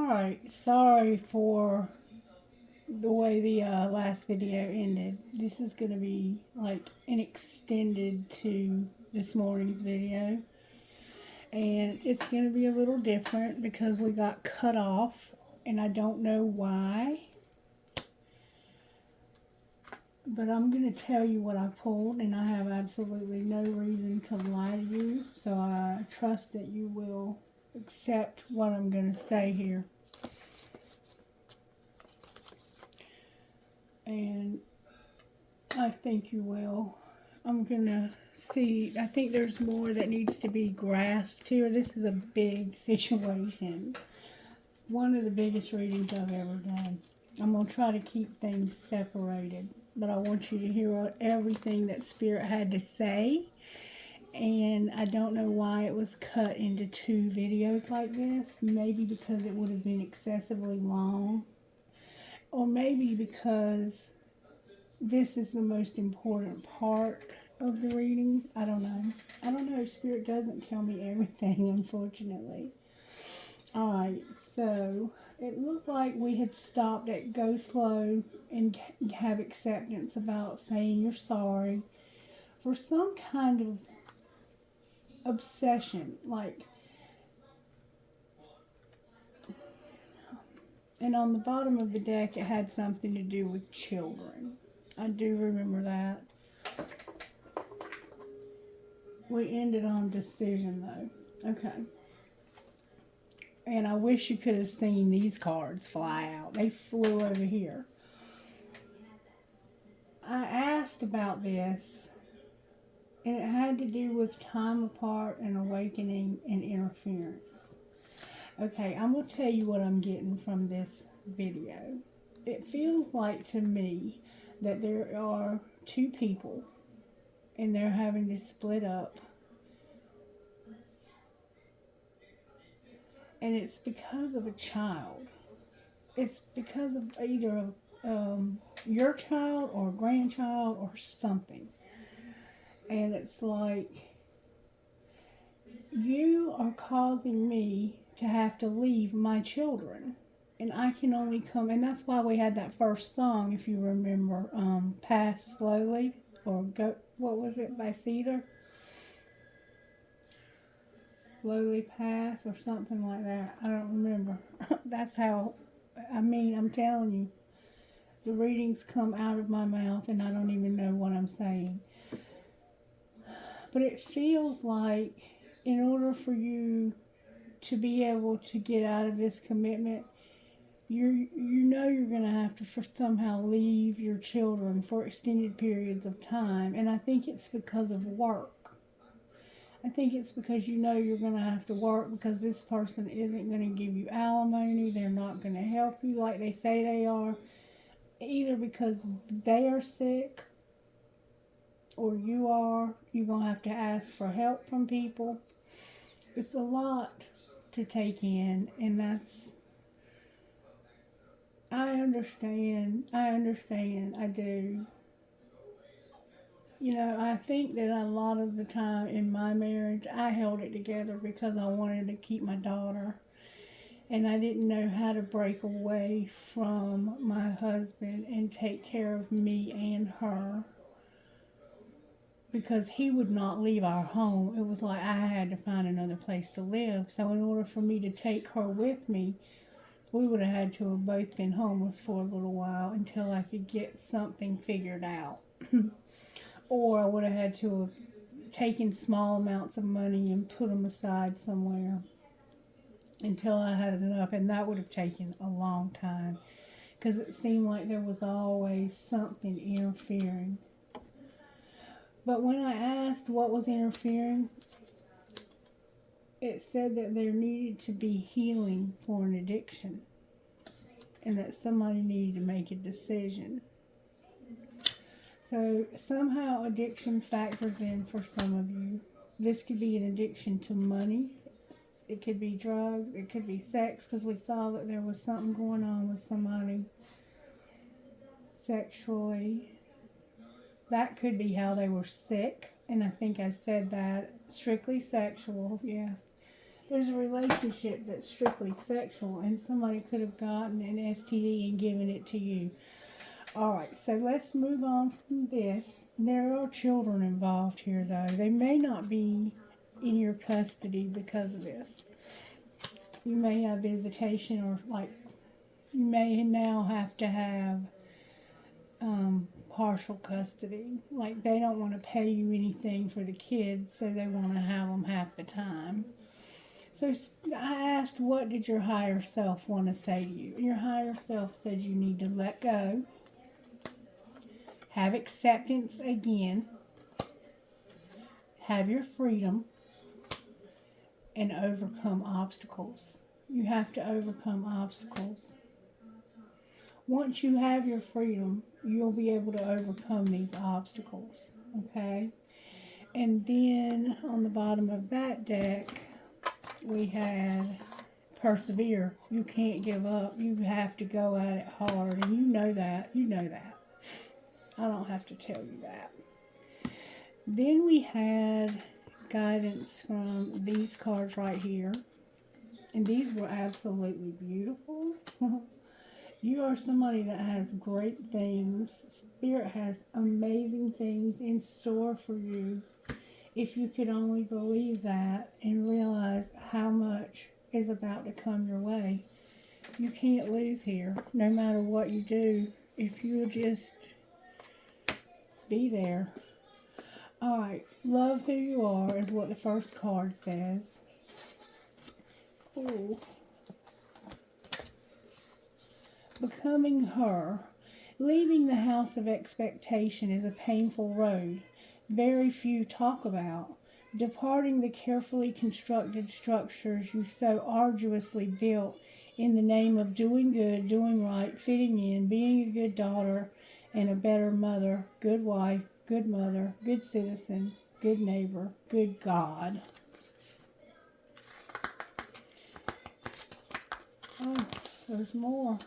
Alright, sorry for the way the last video ended. This is going to be like an extended to this morning's video. And it's going to be a little different because we got cut off and I don't know why. But I'm going to tell you what I pulled, and I have absolutely no reason to lie to you. So I trust that you will accept what I'm going to say here. And I think you will. I'm going to see. I think there's more that needs to be grasped here. This is a big situation. One of the biggest readings I've ever done. I'm going to try to keep things separated. But I want you to hear everything that Spirit had to say. And I don't know why it was cut into 2 videos like this. Maybe because it would have been excessively long. Or maybe because this is the most important part of the reading. I don't know. I don't know. Spirit doesn't tell me everything, unfortunately. Alright, so it looked like we had stopped at go slow and have acceptance about saying you're sorry for some kind of obsession, like, and on the bottom of the deck it had something to do with children. I do remember that. We ended on decision though. Okay. And I wish you could have seen these cards fly out. They flew over here. I asked about this, and it had to do with time apart and awakening and interference. Okay, I'm going to tell you what I'm getting from this video. It feels like to me that there are 2 people, and they're having to split up. And it's because of a child. It's because of either your child or a grandchild or something. And it's like, you are causing me to have to leave my children. And I can only come, and that's why we had that first song, if you remember, Pass Slowly, or Go, what was it, by Cedar? Slowly Pass, or something like that. I don't remember. That's how, I'm telling you, the readings come out of my mouth and I don't even know what I'm saying. But it feels like in order for you to be able to get out of this commitment, you know you're going to have to somehow leave your children for extended periods of time. And I think it's because of work. I think it's because you know you're going to have to work because this person isn't going to give you alimony. They're not going to help you like they say they are. Either because they are sick or you are. You're going to have to ask for help from people. It's a lot to take in, and that's... I understand, I do. You know, I think that a lot of the time in my marriage, I held it together because I wanted to keep my daughter. And I didn't know how to break away from my husband and take care of me and her. Because he would not leave our home. It was like I had to find another place to live. So in order for me to take her with me, we would have had to have both been homeless for a little while until I could get something figured out. Or I would have had to have taken small amounts of money and put them aside somewhere until I had enough. And that would have taken a long time because it seemed like there was always something interfering. But when I asked what was interfering, it said that there needed to be healing for an addiction and that somebody needed to make a decision. So somehow addiction factors in for some of you. This could be an addiction to money. It could be drugs. It could be sex, because we saw that there was something going on with somebody sexually. That could be how they were sick, and I think I said that. Strictly sexual, yeah. There's a relationship that's strictly sexual, and somebody could have gotten an STD and given it to you. Alright, so let's move on from this. There are children involved here, though. They may not be in your custody because of this. You may have visitation, or like you may now have to have partial custody. Like they don't want to pay you anything for the kids, so they want to have them half the time. So I asked, what did your higher self want to say to you? Your higher self said you need to let go, have acceptance again, have your freedom, and overcome obstacles. You have to overcome obstacles. Once you have your freedom, you'll be able to overcome these obstacles, okay? And then on the bottom of that deck, we had persevere. You can't give up. You have to go at it hard, and you know that. You know that. I don't have to tell you that. Then we had guidance from these cards right here, and these were absolutely beautiful. You are somebody that has great things. Spirit has amazing things in store for you. If you could only believe that and realize how much is about to come your way. You can't lose here, no matter what you do, if you'll just be there. Alright, love who you are is what the first card says. Ooh. Becoming her. Leaving the house of expectation is a painful road very few talk about. Departing the carefully constructed structures you've so arduously built in the name of doing good, doing right, fitting in, being a good daughter and a better mother, good wife, good mother, good citizen, good neighbor, good God. Oh, there's more.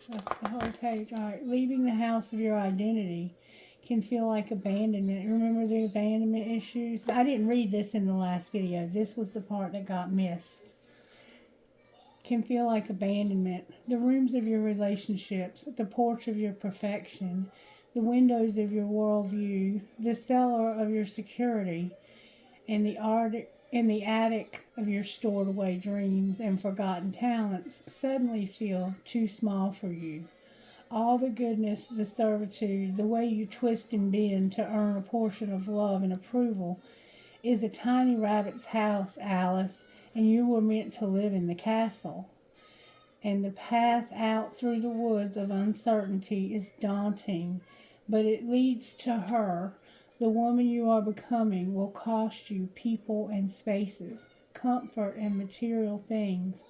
That's the whole page. All right, leaving the house of your identity can feel like abandonment. Remember the abandonment issues? I didn't read this in the last video. This was the part that got missed. Can feel like abandonment. The rooms of your relationships, the porch of your perfection, the windows of your worldview, the cellar of your security, and the attic of your stored away dreams and forgotten talents suddenly feel too small for you. All the goodness, the servitude, the way you twist and bend to earn a portion of love and approval is a tiny rabbit's house, Alice, and you were meant to live in the castle. And the path out through the woods of uncertainty is daunting, but it leads to her. The woman you are becoming will cost you people and spaces, comfort and material things,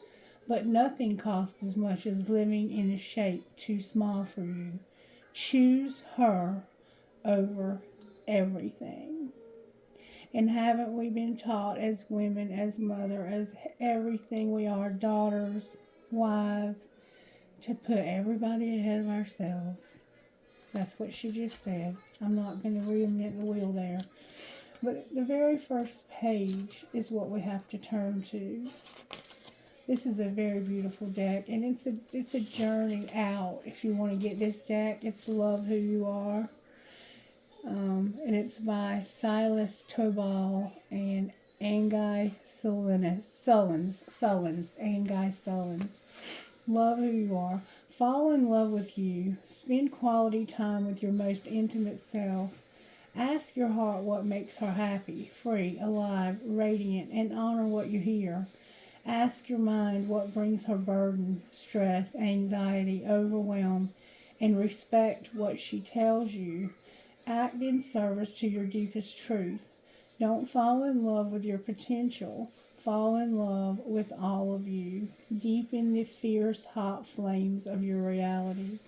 but nothing costs as much as living in a shape too small for you. Choose her over everything. And haven't we been taught as women, as mother, as everything we are, daughters, wives, to put everybody ahead of ourselves? That's what she just said. I'm not going to reinvent the wheel there. But the very first page is what we have to turn to. This is a very beautiful deck, and it's a journey out. If you want to get this deck, it's Love Who You Are. And it's by Silas Tobal and Angai Sullins. Angai Sullins. Love who you are. Fall in love with you. Spend quality time with your most intimate self. Ask your heart what makes her happy, free, alive, radiant, and honor what you hear. Ask your mind what brings her burden, stress, anxiety, overwhelm, and respect what she tells you. Act in service to your deepest truth. Don't fall in love with your potential. Fall in love with all of you. Deep in the fierce, hot flames of your reality.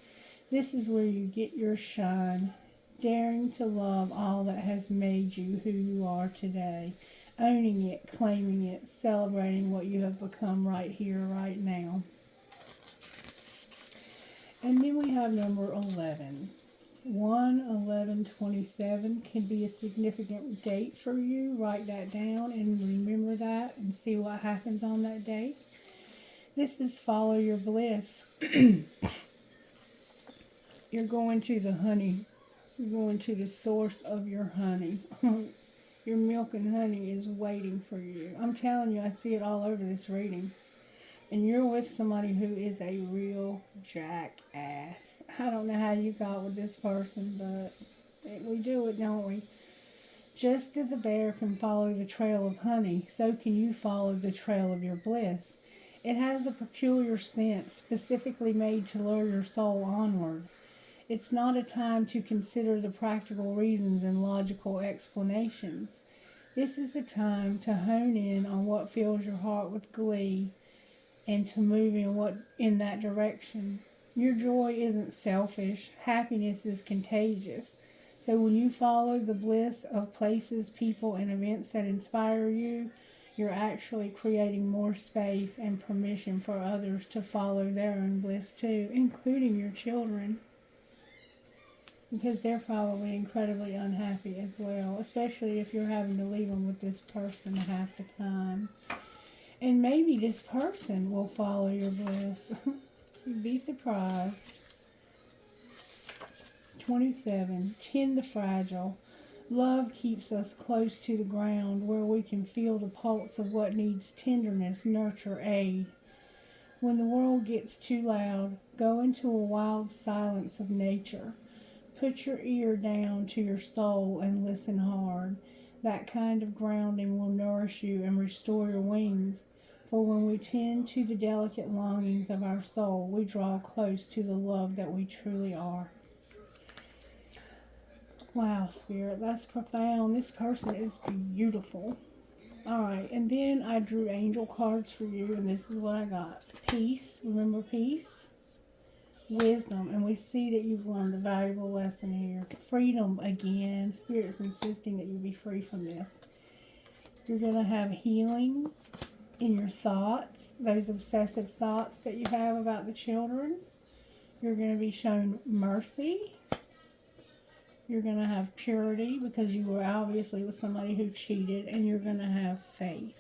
This is where you get your shine. Daring to love all that has made you who you are today. Owning it, claiming it, celebrating what you have become right here, right now. And then we have number 11. 1/11/27 can be a significant date for you. Write that down and remember that and see what happens on that date. This is follow your bliss. You're going to the honey. You're going to the source of your honey. Your milk and honey is waiting for you. I'm telling you, I see it all over this reading. And you're with somebody who is a real jackass. I don't know how you got with this person, but we do it, don't we? Just as a bear can follow the trail of honey, so can you follow the trail of your bliss. It has a peculiar scent, specifically made to lure your soul onward. It's not a time to consider the practical reasons and logical explanations. This is a time to hone in on what fills your heart with glee and to move in that direction. Your joy isn't selfish. Happiness is contagious. So when you follow the bliss of places, people, and events that inspire you, you're actually creating more space and permission for others to follow their own bliss too, including your children. Because they're probably incredibly unhappy as well, especially if you're having to leave them with this person half the time. And maybe this person will follow your bliss. You'd be surprised. 27. Tend the fragile. Love keeps us close to the ground where we can feel the pulse of what needs tenderness, nurture, aid. When the world gets too loud, go into a wild silence of nature. Put your ear down to your soul and listen hard. That kind of grounding will nourish you and restore your wings. For when we tend to the delicate longings of our soul, we draw close to the love that we truly are. Wow, Spirit, that's profound. This person is beautiful. All right, and then I drew angel cards for you, and this is what I got. Peace, remember peace? Wisdom, and we see that you've learned a valuable lesson here. Freedom again. Spirit's insisting that you be free from this. You're going to have healing in your thoughts, those obsessive thoughts that you have about the children. You're going to be shown mercy. You're going to have purity because you were obviously with somebody who cheated, and you're going to have faith.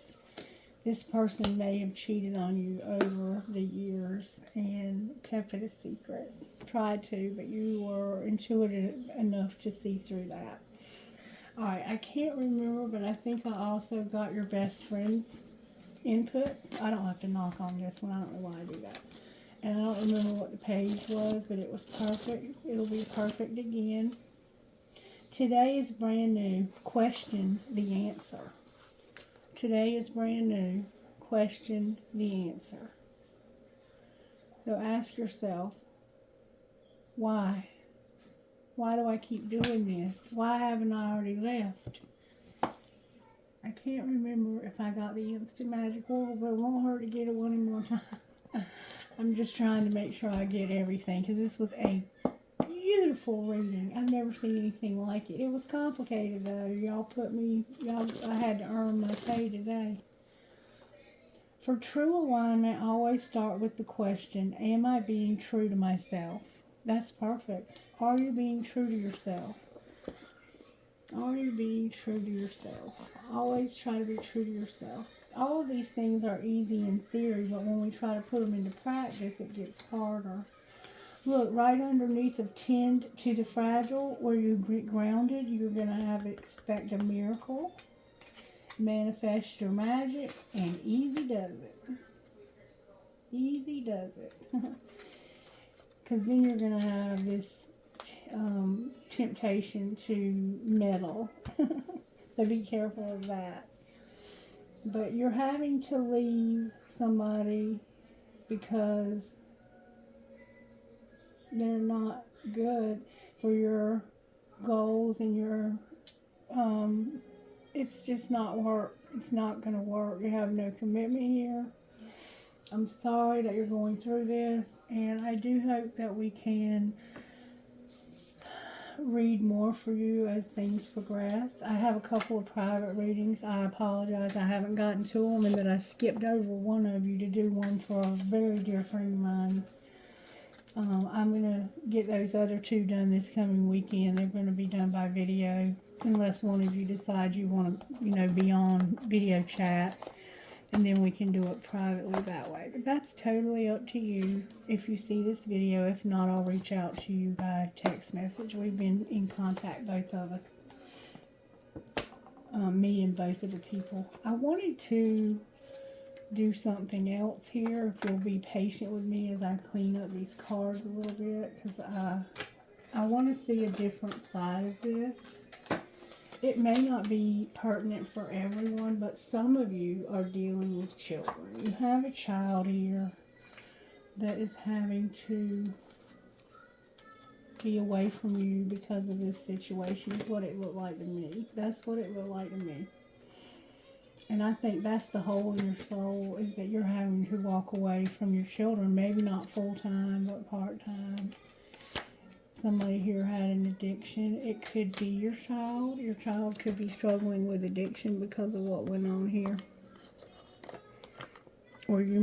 This person may have cheated on you over the years and kept it a secret. Tried to, but you were intuitive enough to see through that. All right, I can't remember, but I think I also got your best friend's input. I don't have to knock on this one. I don't know why I do that. And I don't remember what the page was, but it was perfect. It'll be perfect again. Today is brand new. Question the answer. Today is brand new. Question the answer. So ask yourself, why? Why do I keep doing this? Why haven't I already left? I can't remember if I got the instant magic oracle, but it won't hurt to get it one more time. I'm just trying to make sure I get everything, because this was a beautiful reading. I've never seen anything like it. It was complicated though. I had to earn my pay today. For true alignment, always start with the question, am I being true to myself? That's perfect. Are you being true to yourself? Are you being true to yourself? Always try to be true to yourself. All of these things are easy in theory, but when we try to put them into practice, it gets harder. Look, right underneath of tend to the fragile, where you get grounded, you're going to expect a miracle, manifest your magic, and easy does it. Easy does it. Because then you're going to have this temptation to meddle. So be careful of that. But you're having to leave somebody because they're not good for your goals and your it's just not work. It's not going to work. You have no commitment here. I'm sorry that you're going through this, and I do hope that we can read more for you as things progress. I have a couple of private readings. I apologize I haven't gotten to them, and that I skipped over one of you to do one for a very dear friend of mine. I'm going to get those other two done this coming weekend. They're going to be done by video, unless one of you decides you want to, be on video chat, and then we can do it privately that way. But that's totally up to you if you see this video. If not, I'll reach out to you by text message. We've been in contact, both of us. Me and both of the people. I wanted to do something else here, if you'll be patient with me as I clean up these cards a little bit, because I want to see a different side of this. It may not be pertinent for everyone, but some of you are dealing with children. You have a child here that is having to be away from you because of this situation. Is what it looked like to me. That's what it looked like to me. And I think that's the hole in your soul, is that you're having to walk away from your children. Maybe not full-time, but part-time. Somebody here had an addiction. It could be your child. Your child could be struggling with addiction because of what went on here. Or you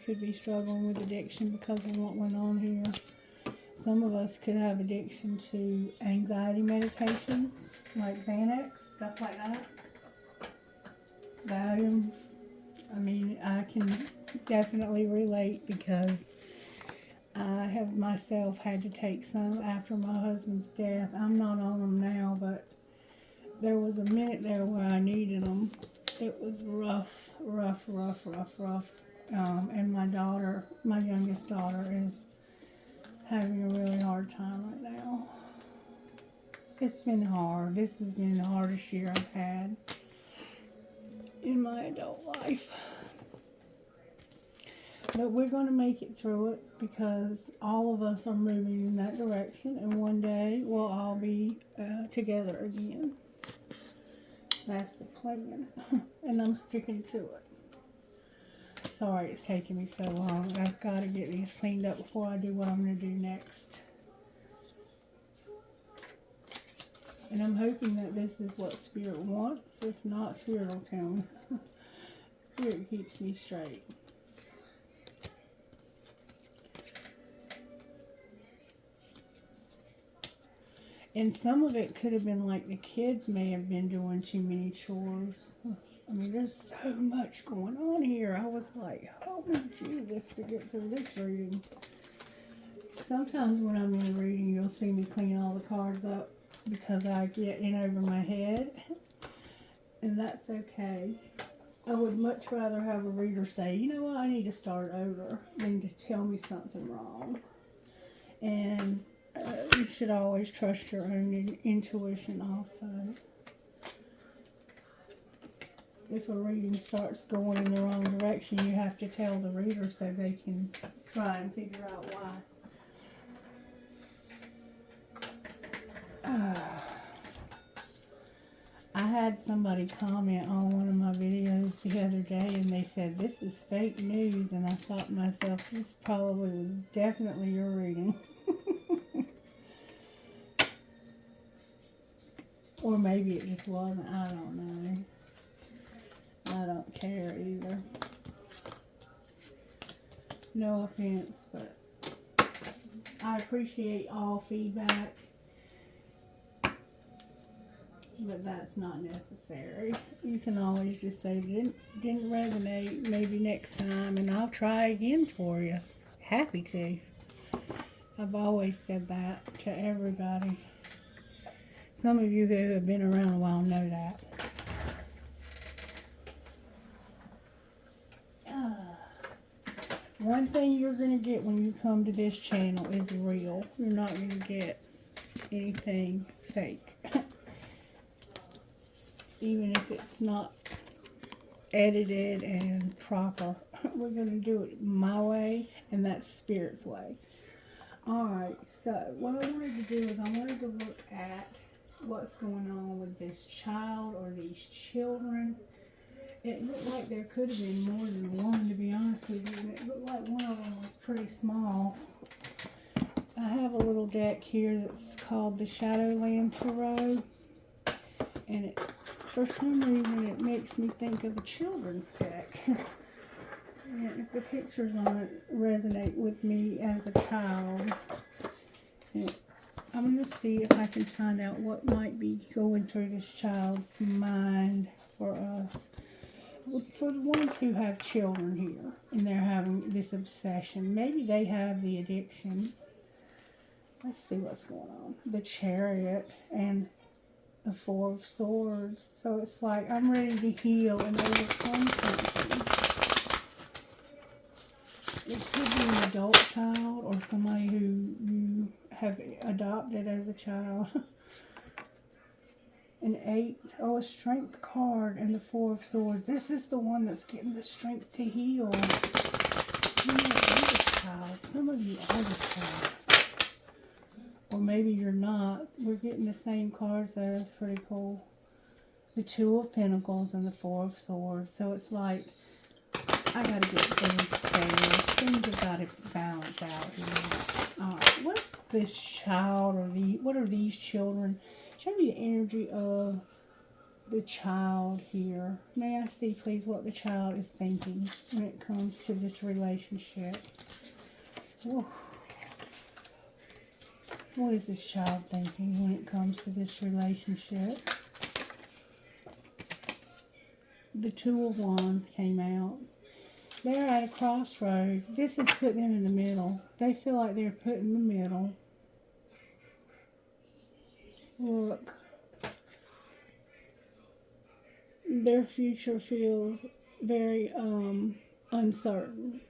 could be struggling with addiction because of what went on here. Some of us could have addiction to anxiety medications, like Xanax, stuff like that. Valium. I mean, I can definitely relate, because I have myself had to take some after my husband's death. I'm not on them now, but there was a minute there where I needed them. It was rough. And my youngest daughter, is having a really hard time right now. It's been hard. This has been the hardest year I've had in my adult life. But we're going to make it through it, because all of us are moving in that direction, and one day we'll all be together again. That's the plan. And I'm sticking to it. Sorry it's taking me so long. I've got to get these cleaned up before I do what I'm going to do next. And I'm hoping that this is what Spirit wants. If not, Spirit will tell me. Spirit keeps me straight. And some of it could have been like the kids may have been doing too many chores. I mean, there's so much going on here. I was like, holy Jesus, to get through this reading. Sometimes when I'm in a reading, you'll see me clean all the cards up, because I get in over my head. And that's okay. I would much rather have a reader say, you know what, I need to start over, than to tell me something wrong. And you should always trust your own intuition also. If a reading starts going in the wrong direction, you have to tell the reader so they can try and figure out why. I had somebody comment on one of my videos the other day, and they said, this is fake news, and I thought to myself, this probably was definitely your reading. Or maybe it just wasn't. I don't know. I don't care either. No offense, but I appreciate all feedback. But that's not necessary. You can always just say, didn't resonate, maybe next time, and I'll try again for you. Happy to. I've always said that to everybody. Some of you who have been around a while know that. One thing you're going to get when you come to this channel is real. You're not going to get anything fake. Even if it's not edited and proper. We're going to do it my way, and that's Spirit's way. Alright, so what I wanted to do is I wanted to look at what's going on with this child or these children. It looked like there could have been more than one, to be honest with you. And it looked like one of them was pretty small. I have a little deck here that's called the Shadowland Tarot. And for some reason, it makes me think of a children's deck. And if the pictures on it resonate with me as a child, I'm going to see if I can find out what might be going through this child's mind for us. For the ones who have children here and they're having this obsession, maybe they have the addiction. Let's see what's going on. The Chariot and the Four of Swords. So it's like I'm ready to heal and overcome something. It could be an adult child or somebody who you have adopted as a child. An 8, a strength card, and the Four of Swords. This is the one that's getting the strength to heal. You know, you're the child. Some of you are the child. Or maybe you're not. We're getting the same cards there. That's pretty cool. The Two of Pentacles and the Four of Swords. So it's like, I gotta get things fair. Things have got to balance out here. Alright, what's this child or what are these children? Show me the energy of the child here. May I see, please, what the child is thinking when it comes to this relationship? Whoa. What is this child thinking when it comes to this relationship? The Two of Wands came out. They're at a crossroads. This is putting them in the middle. They feel like they're put in the middle. Look. Their future feels very uncertain.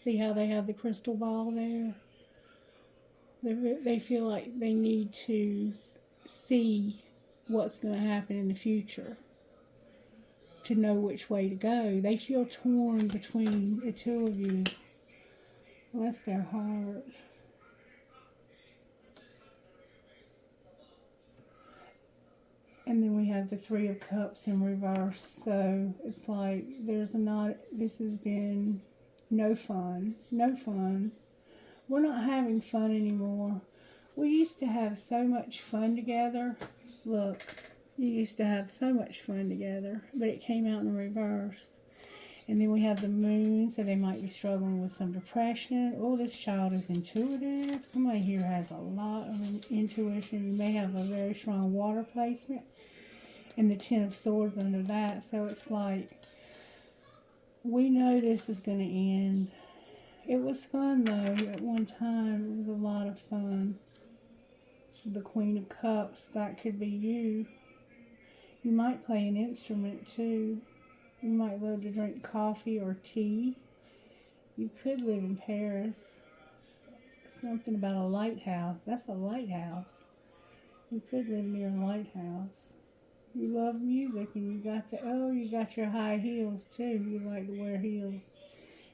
See how they have the crystal ball there? They feel like they need to see what's going to happen in the future to know which way to go. They feel torn between the two of you. Bless their heart. And then we have the Three of Cups in reverse. So it's like this has been no fun. No fun. We're not having fun anymore. We used to have so much fun together. Look, you used to have so much fun together, but it came out in reverse. And then we have the Moon, so they might be struggling with some depression. Oh, this child is intuitive. Somebody here has a lot of intuition. You may have a very strong water placement. And the Ten of Swords under that. So it's like, we know this is going to end. It was fun, though. At one time, it was a lot of fun. The Queen of Cups, that could be you. You might play an instrument, too. You might love to drink coffee or tea. You could live in Paris. Something about a lighthouse. That's a lighthouse. You could live near a lighthouse. You love music and you got your high heels, too. You like to wear heels.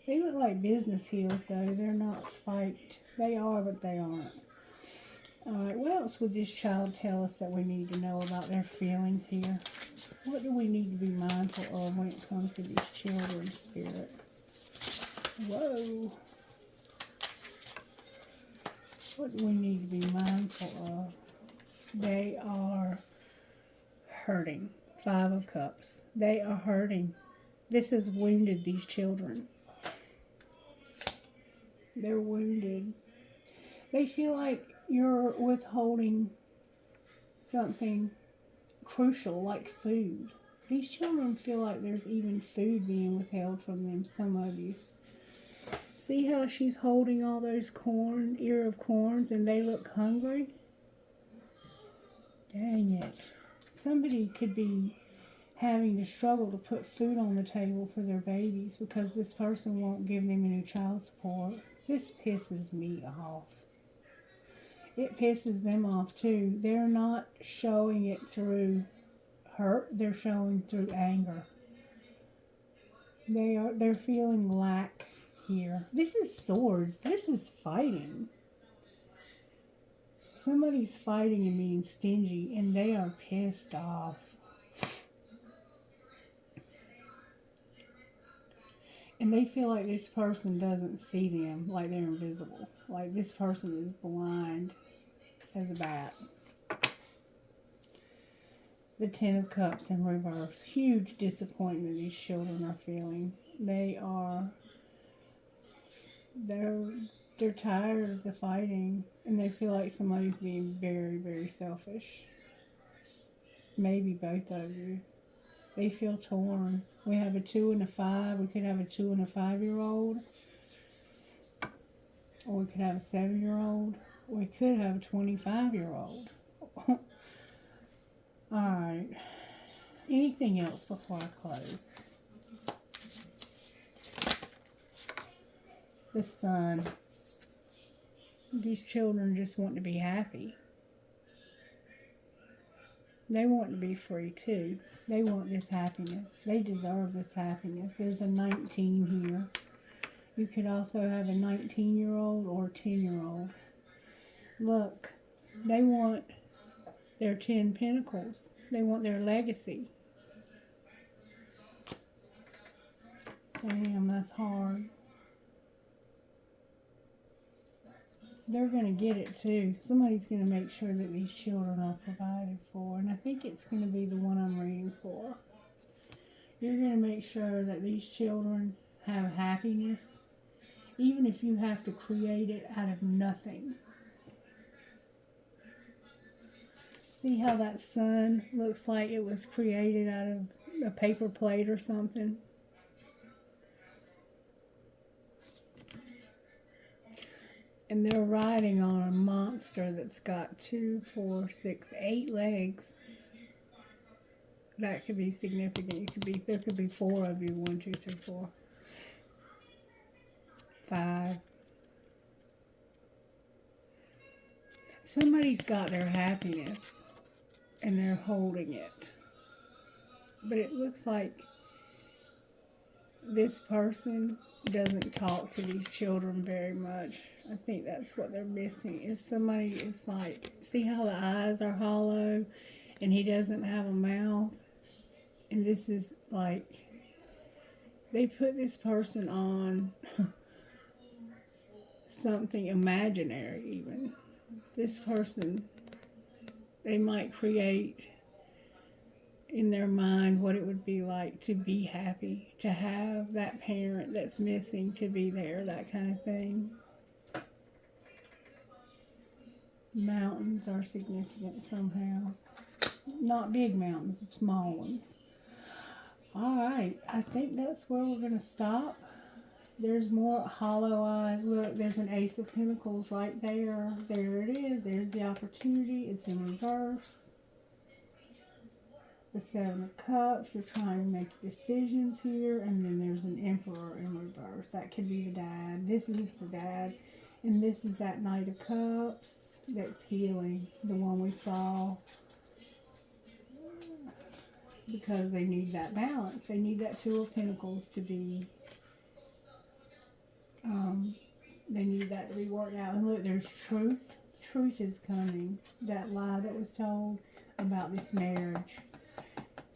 They look like business heels, though. They're not spiked. They are, but they aren't. Alright, what else would this child tell us that we need to know about their feelings here? What do we need to be mindful of when it comes to these children, Spirit? Whoa. What do we need to be mindful of? They are hurting. Five of Cups. They are hurting. This has wounded these children. They're wounded. They feel like you're withholding something crucial like food. These children feel like there's even food being withheld from them, some of you. See how she's holding all those ear of corns, and they look hungry? Dang it. Somebody could be having to struggle to put food on the table for their babies because this person won't give them any child support. This pisses me off. It pisses them off too. They're not showing it through hurt. They're showing through anger. They're feeling lack here. This is swords. This is fighting. Somebody's fighting and being stingy, and they are pissed off. And they feel like this person doesn't see them, like they're invisible. Like this person is blind as a bat. The Ten of Cups in reverse. Huge disappointment these children are feeling. They're they're tired of the fighting, and they feel like somebody's being very, very selfish. Maybe both of you. They feel torn. We have a 2 and a 5. We could have a 2 and a 5-year-old, or we could have a 7-year-old. We could have a 25-year-old. All right. Anything else before I close? The Sun. These children just want to be happy. They want to be free too. They want this happiness. They deserve this happiness. There's a 19 here. You could also have a 19-year-old or a 10-year-old. Look, they want their 10 pentacles. They want their legacy. Damn, that's hard. They're going to get it too. Somebody's going to make sure that these children are provided for. And I think it's going to be the one I'm reading for. You're going to make sure that these children have happiness, even if you have to create it out of nothing. See how that sun looks like it was created out of a paper plate or something? And they're riding on a monster that's got 2, 4, 6, 8 legs. That could be significant. There could be 4 of you. 1, 2, 3, 4, 5. Somebody's got their happiness and they're holding it. But it looks like this person doesn't talk to these children very much. I think that's what they're missing. Is somebody is like, see how the eyes are hollow and he doesn't have a mouth? And this is like, they put this person on something imaginary even. This person, they might create in their mind what it would be like to be happy, to have that parent that's missing to be there, that kind of thing. Mountains are significant somehow. Not big mountains, small ones. All right, I think that's where we're going to stop. There's more hollow eyes. Look, there's an Ace of Pentacles right there. There it is. There's the opportunity. It's in reverse. The 7 of Cups. You're trying to make decisions here. And then there's an Emperor in reverse. That could be the dad. This is the dad. And this is that Knight of Cups that's healing. The one we saw. Because they need that balance. They need that 2 of Pentacles to be... they need that to be worked out. And look, there's truth. Truth is coming. That lie that was told about this marriage.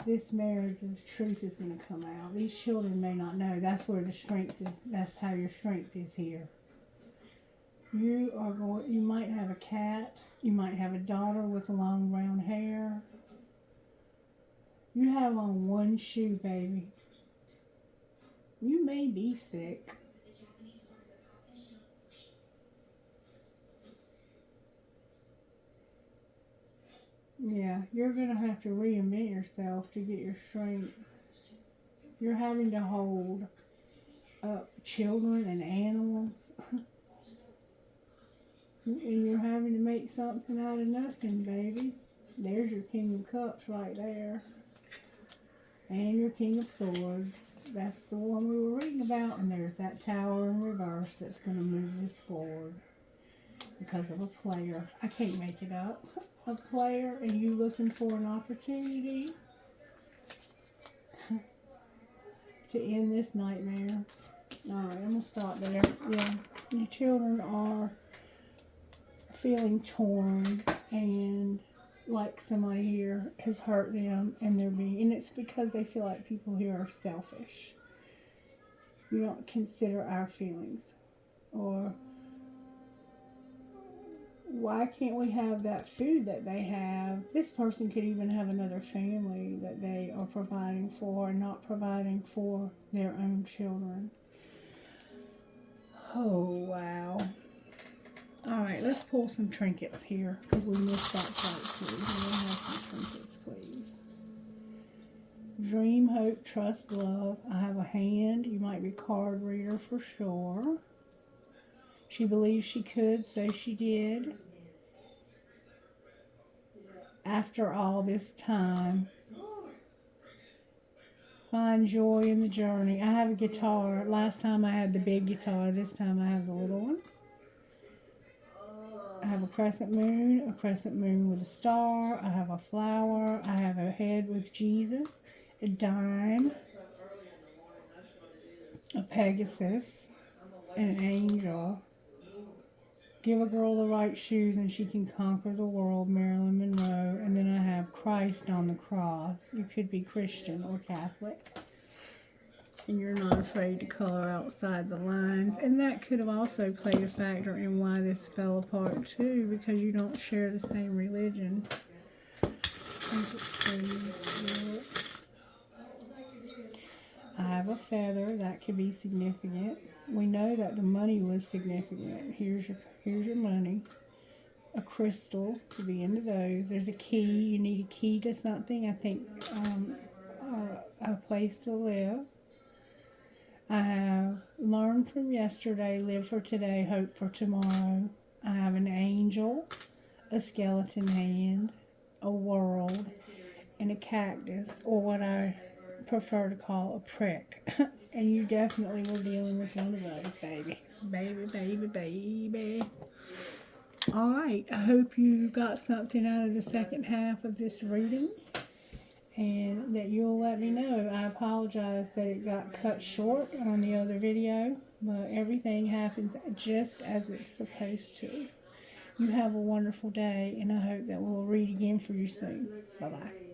This marriage, this truth is going to come out. These children may not know. That's where the strength is. That's how your strength is here. You might have a cat. You might have a daughter with long brown hair. You have on one shoe, baby. You may be sick. Yeah, you're going to have to reinvent yourself to get your strength. You're having to hold up children and animals. And you're having to make something out of nothing, baby. There's your King of Cups right there. And your King of Swords. That's the one we were reading about. And there's that Tower in reverse that's going to move this forward. Because of a player. I can't make it up. A player and you looking for an opportunity to end this nightmare. Alright, I'm going to stop there. Yeah, your children are feeling torn and like somebody here has hurt them and it's because they feel like people here are selfish. You don't consider our feelings or why can't we have that food that they have? This person could even have another family that they are providing for and not providing for their own children. Oh, wow. All right, let's pull some trinkets here because we missed that part too. We're going to have some trinkets, please. Dream, hope, trust, love. I have a hand. You might be card reader for sure. She believes she could, so she did. After all this time, find joy in the journey. I have a guitar. Last time I had the big guitar. This time I have the little one. I have a crescent moon with a star. I have a flower. I have a head with Jesus, a dime, a Pegasus, and an angel. Give a girl the right shoes and she can conquer the world, Marilyn Monroe. And then I have Christ on the cross. You could be Christian or Catholic. And you're not afraid to color outside the lines. And that could have also played a factor in why this fell apart too, because you don't share the same religion. I have a feather. That could be significant. We know that the money was significant. Here's your money. A crystal, could be into those. There's a key. You need a key to something. I think a place to live. I have learn from yesterday, live for today, hope for tomorrow. I have an angel, a skeleton hand, a world, and a cactus, or what I prefer to call a prick. And you definitely were dealing with one of those, baby. Baby, baby, baby. All right, I hope you got something out of the second half of this reading and that you'll let me know. I apologize that it got cut short on the other video, but everything happens just as it's supposed to. You have a wonderful day, and I hope that we'll read again for you soon. Bye-bye.